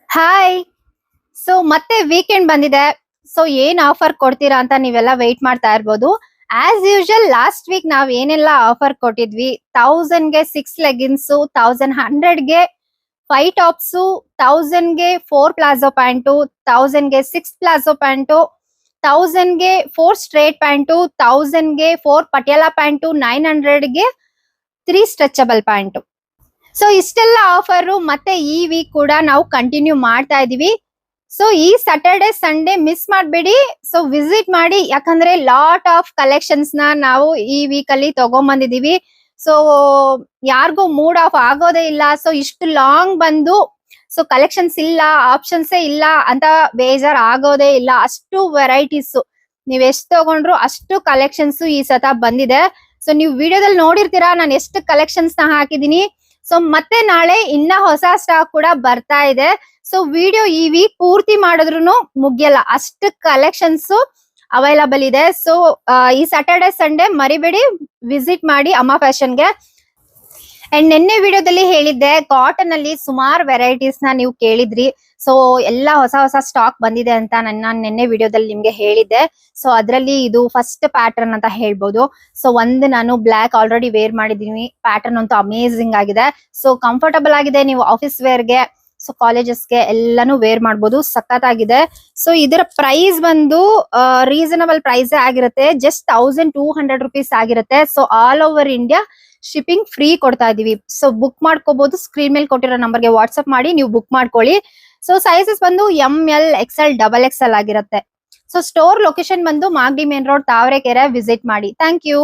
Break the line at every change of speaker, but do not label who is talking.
Hi. ಮತ್ತೆ weekend ಬಂದಿದೆ. ಏನ್ ಆಫರ್ ಕೊಡ್ತೀರಾ ಅಂತ ನೀವೆಲ್ಲ ವೆಯ್ಟ್ ಮಾಡ್ತಾ ಇರ್ಬೋದು. ಆಸ್ ಯೂಶುವಲ್ ಲಾಸ್ಟ್ ವೀಕ್ ನಾವ್ ಏನೆಲ್ಲ ಆಫರ್ ಕೊಟ್ಟಿದ್ವಿ, 1000ಗೆ 6 ಲೆಗಿನ್ಸ್, 1100ಗೆ 5 ಟಾಪ್ಸ್, 1000ಗೆ 4 ಪ್ಲಾಜೋ ಪ್ಯಾಂಟು, 1000ಗೆ 6 ಪ್ಲಾಜೋ ಪ್ಯಾಂಟು, 1000ಗೆ 4 ಸ್ಟ್ರೇಟ್ ಪ್ಯಾಂಟು, 1000ಗೆ 4 ಪಟಿಯಾಲಾ ಪ್ಯಾಂಟು, 900ಗೆ 3 ಸ್ಟ್ರೆಚಬಲ್ ಪ್ಯಾಂಟು. ಇಷ್ಟೆಲ್ಲ ಆಫರ್ ಮತ್ತೆ ಈ ವೀಕ್ ಕೂಡ ನಾವು ಕಂಟಿನ್ಯೂ ಮಾಡ್ತಾ ಇದೀವಿ. ಈ ಸ್ಯಾಟರ್ಡೆ ಸಂಡೇ ಮಿಸ್ ಮಾಡ್ಬೇಡಿ. ವಿಸಿಟ್ ಮಾಡಿ, ಯಾಕಂದ್ರೆ ಲಾಟ್ ಆಫ್ ಕಲೆಕ್ಷನ್ಸ್ ನಾವು ಈ ವೀಕ್ ಅಲ್ಲಿ ತಗೊಂಡ್ಬಂದಿದೀವಿ. ಸೊ ಯಾರಿಗೂ ಮೂಡ್ ಆಫ್ ಆಗೋದೇ ಇಲ್ಲ. ಇಷ್ಟು ಲಾಂಗ್ ಬಂದು ಕಲೆಕ್ಷನ್ಸ್ ಇಲ್ಲ, ಆಪ್ಷನ್ಸ್ ಇಲ್ಲ ಅಂತ ಬೇಜಾರ್ ಆಗೋದೇ ಇಲ್ಲ. ಅಷ್ಟು ವೆರೈಟೀಸ್ ನೀವ್ ಎಷ್ಟು ತಗೊಂಡ್ರು ಅಷ್ಟು ಕಲೆಕ್ಷನ್ಸ್ ಈ ಸತ ಬಂದಿದೆ. ನೀವು ವಿಡಿಯೋದಲ್ಲಿ ನೋಡಿರ್ತೀರಾ ನಾನು ಎಷ್ಟು ಕಲೆಕ್ಷನ್ಸ್ ನ ಹಾಕಿದೀನಿ. ಮತ್ತೆ ನಾಳೆ ಇನ್ನ ಹೊಸ ಸ್ಟಾಕ್ ಕೂಡ ಬರ್ತಾ ಇದೆ. ವಿಡಿಯೋ ಈ ವೀಕ್ ಪೂರ್ತಿ ಮಾಡಿದ್ರು ಮುಗಿಯಲ್ಲ, ಅಷ್ಟು ಕಲೆಕ್ಷನ್ಸ್ ಅವೈಲಬಲ್ ಇದೆ. ಈ ಸ್ಯಾಟರ್ಡೆ ಸಂಡೇ ಮರಿಬೇಡಿ, ವಿಸಿಟ್ ಮಾಡಿ ಅಮ್ಮ ಫ್ಯಾಷನ್ಗೆ. ಅಂಡ್ ನಿನ್ನೆ ವಿಡಿಯೋದಲ್ಲಿ ಹೇಳಿದ್ದೆ, ಕಾಟನ್ ಅಲ್ಲಿ ಸುಮಾರು ವೆರೈಟೀಸ್ ನ ನೀವು ಕೇಳಿದ್ರಿ. ಎಲ್ಲ ಹೊಸ ಹೊಸ ಸ್ಟಾಕ್ ಬಂದಿದೆ ಅಂತ ನಾನು ನಿನ್ನೆ ವಿಡಿಯೋದಲ್ಲಿ ನಿಮ್ಗೆ ಹೇಳಿದ್ದೆ. ಅದರಲ್ಲಿ ಇದು ಫಸ್ಟ್ ಪ್ಯಾಟರ್ನ್ ಅಂತ ಹೇಳ್ಬೋದು. ಒಂದು ನಾನು ಬ್ಲಾಕ್ ಆಲ್ರೆಡಿ ವೇರ್ ಮಾಡಿದೀನಿ. ಪ್ಯಾಟರ್ನ್ ಅಂತೂ ಅಮೇಸಿಂಗ್ ಆಗಿದೆ. ಕಂಫರ್ಟಬಲ್ ಆಗಿದೆ, ನೀವು ಆಫೀಸ್ ವೇರ್ಗೆ, ಕಾಲೇಜಸ್ಗೆ ಎಲ್ಲಾನು ವೇರ್ ಮಾಡ್ಬೋದು. ಸಖತ್ತಾಗಿದೆ. ಇದರ ಪ್ರೈಸ್ ಬಂದು ರೀಸನಬಲ್ ಪ್ರೈಸ್ ಆಗಿರುತ್ತೆ. ಜಸ್ಟ್ 1200 ರುಪೀಸ್ ಆಗಿರುತ್ತೆ. All over India shipping free ಕೊಡ್ತಾ ಇದೀವಿ. ಬುಕ್ ಮಾಡ್ಕೋಬಹುದು. ಸ್ಕ್ರೀನ್ ಮೇಲೆ ಕೊಟ್ಟಿರೋ ನಂಬರ್ಗೆ ವಾಟ್ಸ್ಆಪ್ ಮಾಡಿ ನೀವು ಬುಕ್ ಮಾಡ್ಕೊಳ್ಳಿ. ಸೈಜಸ್ ಬಂದು ML XL XXL ಆಗಿರುತ್ತೆ. ಸ್ಟೋರ್ ಲೊಕೇಶನ್ ಬಂದು Magadi main road, Tavarekere. Visit ಮಾಡಿ. Thank you.